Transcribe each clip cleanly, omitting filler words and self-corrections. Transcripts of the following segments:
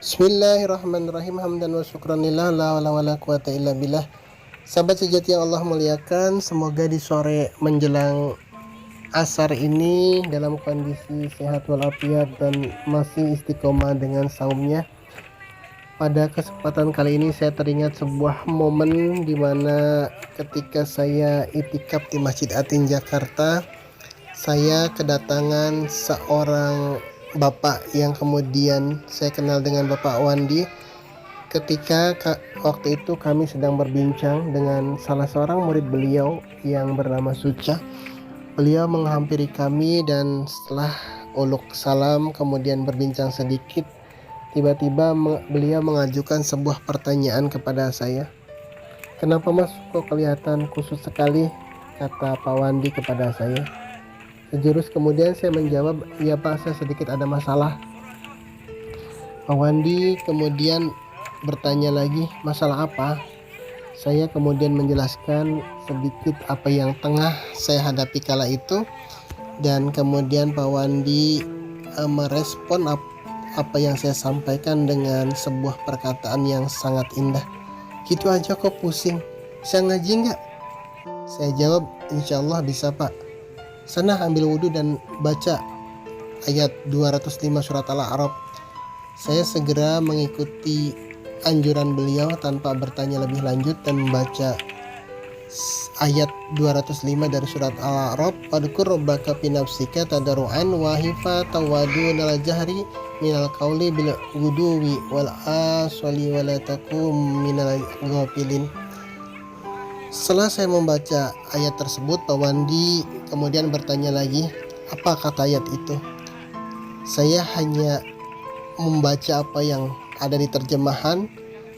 Bismillahirrahmanirrahim. Hamdan wa syukranillah, la wala wala quwata illa billah. Sahabat sejati yang Allah muliakan, semoga di sore menjelang asar ini dalam kondisi sehat walafiat dan masih istiqomah dengan saumnya. Pada kesempatan kali ini saya teringat sebuah momen di mana ketika saya itikaf di Masjid Atin Jakarta, saya kedatangan seorang bapak yang kemudian saya kenal dengan Bapak Wandi. Ketika waktu itu kami sedang berbincang dengan salah seorang murid beliau yang bernama Suca. Beliau menghampiri kami dan setelah uluk salam kemudian berbincang sedikit, tiba-tiba beliau mengajukan sebuah pertanyaan kepada saya. "Kenapa Mas kok kelihatan khusus sekali?" kata Pak Wandi kepada saya. Sejurus kemudian saya menjawab, "Iya Pak, saya sedikit ada masalah." Pak Wandi kemudian bertanya lagi, "Masalah apa?" Saya kemudian menjelaskan sedikit apa yang tengah saya hadapi kala itu, dan kemudian Pak Wandi merespon apa yang saya sampaikan dengan sebuah perkataan yang sangat indah. "Gitu aja kok pusing, bisa ngaji nggak?" Saya jawab, "Insya Allah bisa Pak. Sana ambil wudhu dan baca ayat 205 surat Al-A'raf." Saya segera mengikuti anjuran beliau tanpa bertanya lebih lanjut dan membaca ayat 205 dari surat Al-A'raf. "Wadhkur rabbaka fi nafsika tadarruan wa khifatan wa dunal jahri minal qawli bil ghuduwi wal aswali wa la takum minal ghafilin." Setelah saya membaca ayat tersebut, Pak Wandi kemudian bertanya lagi, "Apa kata ayat itu?" Saya hanya membaca apa yang ada di terjemahan,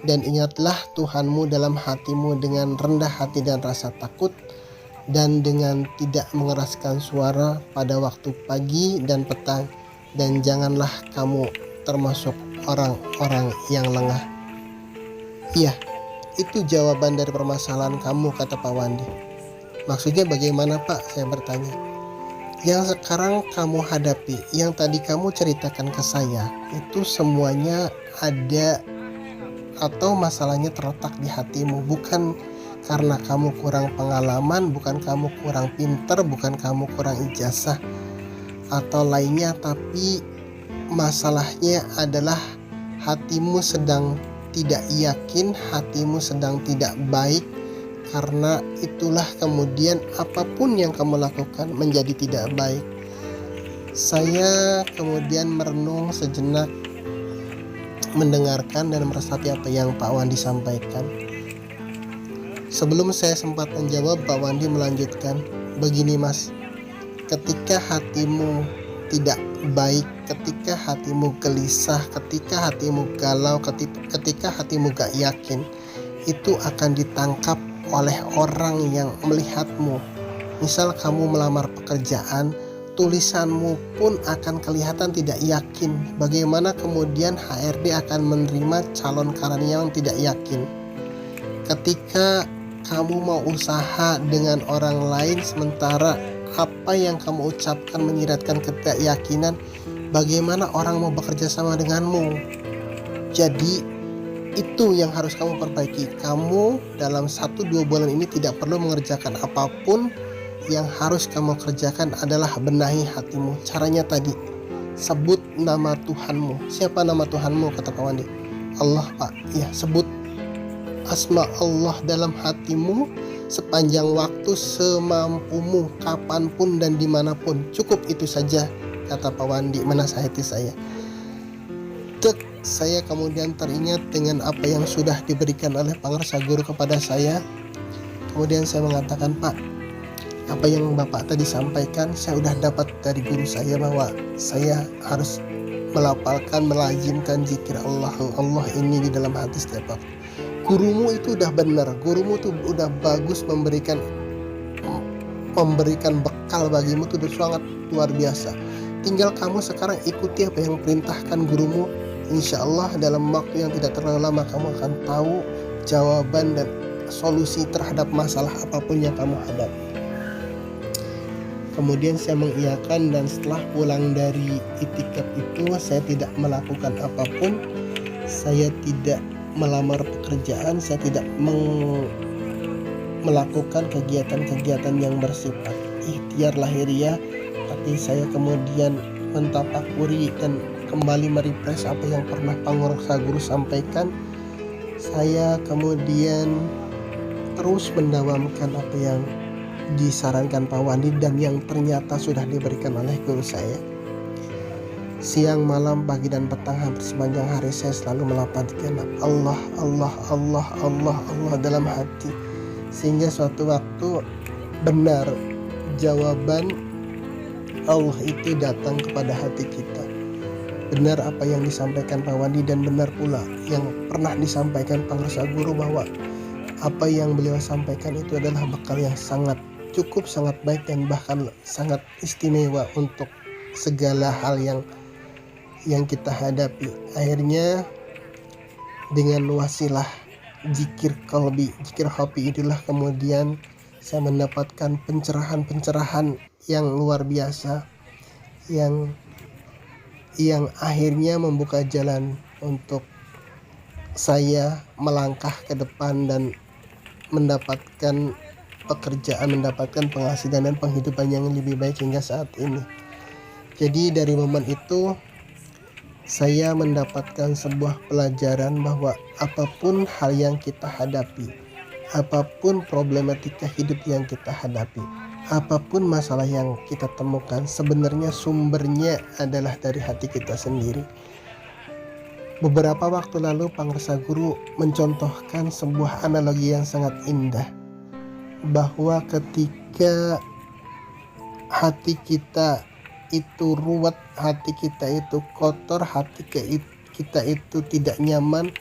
"Dan ingatlah Tuhanmu dalam hatimu dengan rendah hati dan rasa takut, dan dengan tidak mengeraskan suara pada waktu pagi dan petang, dan janganlah kamu termasuk orang-orang yang lengah." "Iya, itu jawaban dari permasalahan kamu," kata Pak Wandi. "Maksudnya bagaimana Pak?" saya bertanya. "Yang sekarang kamu hadapi, yang tadi kamu ceritakan ke saya, itu semuanya ada atau masalahnya terletak di hatimu, bukan karena kamu kurang pengalaman, bukan kamu kurang pinter, bukan kamu kurang ijazah atau lainnya, tapi masalahnya adalah hatimu sedang tidak yakin, hatimu sedang tidak baik. Karena itulah kemudian apapun yang kamu lakukan menjadi tidak baik." Saya kemudian merenung sejenak, mendengarkan dan meresapi apa yang Pak Wandi sampaikan. Sebelum saya sempat menjawab, Pak Wandi melanjutkan, "Begini Mas, ketika hatimu tidak baik, ketika hatimu gelisah, ketika hatimu galau, ketika hatimu gak yakin, itu akan ditangkap oleh orang yang melihatmu. Misal kamu melamar pekerjaan, tulisanmu pun akan kelihatan tidak yakin. Bagaimana kemudian HRD akan menerima calon karyawan tidak yakin? Ketika kamu mau usaha dengan orang lain, sementara apa yang kamu ucapkan menyiratkan ketidakyakinan, bagaimana orang mau bekerja sama denganmu? Jadi itu yang harus kamu perbaiki. Kamu dalam 1-2 bulan ini tidak perlu mengerjakan apapun. Yang harus kamu kerjakan adalah benahi hatimu. Caranya tadi, sebut nama Tuhanmu." "Siapa nama Tuhanmu?" kata Pak Wandi. "Allah Pak." "Ya, sebut asma Allah dalam hatimu sepanjang waktu, semampumu, kapanpun dan dimanapun. Cukup itu saja," kata Pak Wandi menasihati saya. Saya kemudian teringat dengan apa yang sudah diberikan oleh Pangarsa Guru kepada saya. Kemudian saya mengatakan, "Pak, apa yang Bapak tadi sampaikan saya sudah dapat dari guru saya, bahwa saya harus melafalkan, melazimkan zikir Allah ini di dalam hati setiap waktu. Gurumu itu udah benar, gurumu itu udah bagus, memberikan bekal bagimu itu udah sangat luar biasa. Tinggal kamu sekarang ikuti apa yang perintahkan gurumu. Insya Allah dalam waktu yang tidak terlalu lama kamu akan tahu jawaban dan solusi terhadap masalah apapun yang kamu hadapi." Kemudian saya mengiyakan, dan setelah pulang dari itikaf itu saya tidak melakukan apapun. saya tidak melamar pekerjaan, saya tidak melakukan kegiatan-kegiatan yang bersifat ikhtiar lahiriah, tapi saya kemudian mentafakuri dan kembali merefresh apa yang pernah Pangursa Guru sampaikan. Saya kemudian terus mendawamkan apa yang disarankan Pak Wandi dan yang ternyata sudah diberikan oleh guru saya. Siang, malam, pagi, dan petang hampir sepanjang hari saya selalu melafazkan Allah, Allah, Allah, Allah, Allah dalam hati, sehingga suatu waktu benar jawaban Allah itu datang kepada hati kita. Benar apa yang disampaikan Pak Wandi, dan benar pula yang pernah disampaikan Pangursa Guru bahwa apa yang beliau sampaikan itu adalah bekal yang sangat cukup, sangat baik, dan bahkan sangat istimewa untuk segala hal yang kita hadapi. Akhirnya dengan wasilah zikir qalbi, zikir hati itulah kemudian saya mendapatkan pencerahan-pencerahan yang luar biasa yang akhirnya membuka jalan untuk saya melangkah ke depan dan mendapatkan pekerjaan, mendapatkan penghasilan dan penghidupan yang lebih baik hingga saat ini. Jadi dari momen itu saya mendapatkan sebuah pelajaran bahwa apapun hal yang kita hadapi, apapun problematika hidup yang kita hadapi, apapun masalah yang kita temukan, sebenarnya sumbernya adalah dari hati kita sendiri. Beberapa waktu lalu Pangursa Guru mencontohkan sebuah analogi yang sangat indah, bahwa ketika hati kita itu ruwet, hati kita itu kotor, hati kita itu tidak nyaman,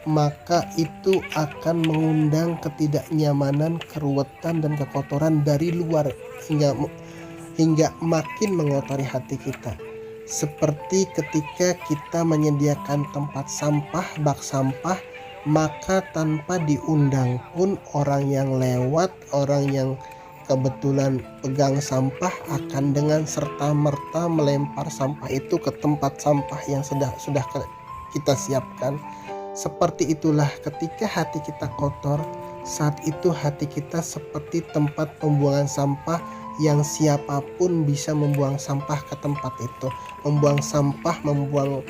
maka itu akan mengundang ketidaknyamanan, keruwetan, dan kekotoran dari luar hingga makin mengotori hati kita. Seperti ketika kita menyediakan tempat sampah, bak sampah, maka tanpa diundang pun orang yang lewat, orang yang kebetulan pegang sampah akan dengan serta-merta melempar sampah itu ke tempat sampah yang sudah kita siapkan. Seperti itulah ketika hati kita kotor, saat itu hati kita seperti tempat pembuangan sampah yang siapapun bisa membuang sampah ke tempat itu, membuang sampah, membuang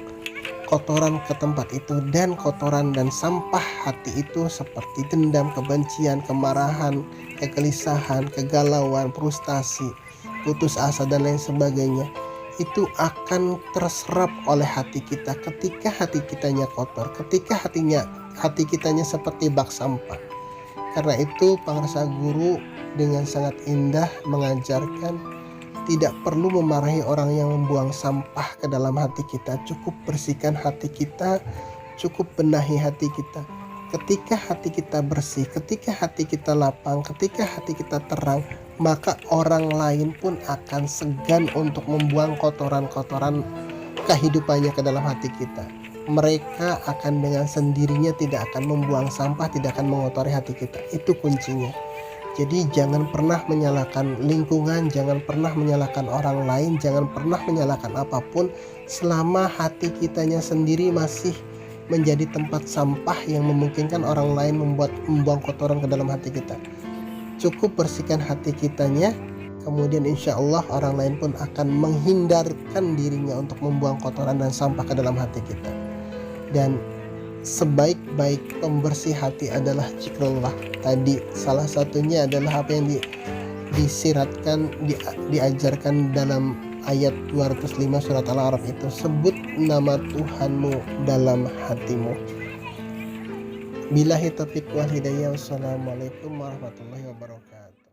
kotoran ke tempat itu. Dan kotoran dan sampah hati itu seperti dendam, kebencian, kemarahan, kegelisahan, kegalauan, frustasi, putus asa, dan lain sebagainya, itu akan terserap oleh hati kita ketika hati kitanya kotor, ketika hati kitanya seperti bak sampah. Karena itu Pangursa Guru dengan sangat indah mengajarkan tidak perlu memarahi orang yang membuang sampah ke dalam hati kita, cukup bersihkan hati kita, cukup benahi hati kita. Ketika hati kita bersih, ketika hati kita lapang, ketika hati kita terang, maka orang lain pun akan segan untuk membuang kotoran-kotoran kehidupannya ke dalam hati kita. Mereka akan dengan sendirinya tidak akan membuang sampah, tidak akan mengotori hati kita. Itu kuncinya. Jadi jangan pernah menyalahkan lingkungan, jangan pernah menyalahkan orang lain, jangan pernah menyalahkan apapun selama hati kitanya sendiri masih menjadi tempat sampah yang memungkinkan orang lain membuang kotoran ke dalam hati kita. Cukup bersihkan hati kitanya, kemudian insya Allah orang lain pun akan menghindarkan dirinya untuk membuang kotoran dan sampah ke dalam hati kita. Dan sebaik-baik pembersih hati adalah zikrullah. Tadi salah satunya adalah apa yang disiratkan, diajarkan dalam ayat 205 surat Al-A'raf itu, sebut nama Tuhanmu dalam hatimu. Billahi taufiq wal hidayah. Wassalamualaikum warahmatullahi wabarakatuh.